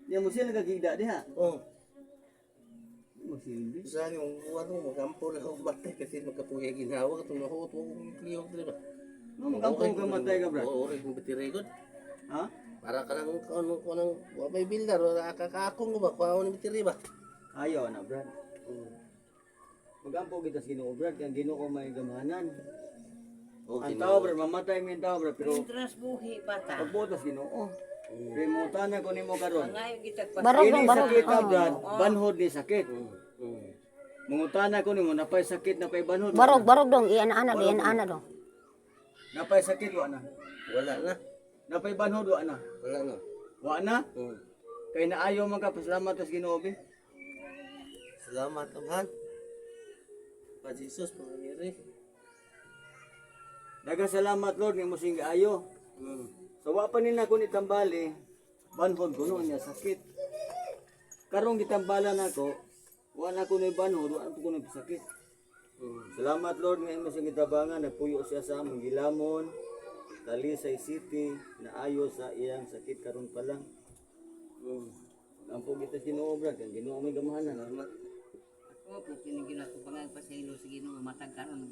Yan mo siya nagagida diha. Oh. Mo silbi. Saan yung ano, magampo na ako matay kasi magkapuya ginawa katong nahuot mo kong kliyog dili ba? No, magampong ka matay ka, brad. Oo, rin kong bitiregon. Ha? Para ka nang kanang wapay bildar o kakakong ba kuha ni bitiri ba? Ayaw na, brad. Magampong kita sa Ginoo, brad, kaya Ginoo may gamahanan. Ang tao, brad, mamatay mo yung tao, brad, pero Intras buhi bata. pagbutas Ginoo. Rimutan na ko nimo karon. Ngayon kita pa. Barog Ini dong, barog. sakit ka, brad. Banhod ni sakit. Mm. Mungutana ko nimo napay sakit napay banhod. Barog dong, iyan-ana dong. Napay sakit wa na. Wala na. Napay banhod wa na. Wala na. Wa na. Mm. Kay naayo man ka pasalamat sa Ginoo bi. Salamat Tuhan. Pa Jesus pangiri. Daghang salamat Lord nga mo sing ayo. So wa pa nina ko ni tambali, banhod ko no niya sakit. Karong gitambalan nako, wa na ko ni banhod, wa na ko ni sakit. Salamat Lord nga imo sing gitabangan nagpuyo siya sa among Gilamon, Talisay City, naayo sa iyang sakit karon pa lang. Ampo kita Ginoo brad, kang Ginoo may gamahanan. Salamat. Ako po kinigila ko pangay pa sa ilo sa Ginoo matag karon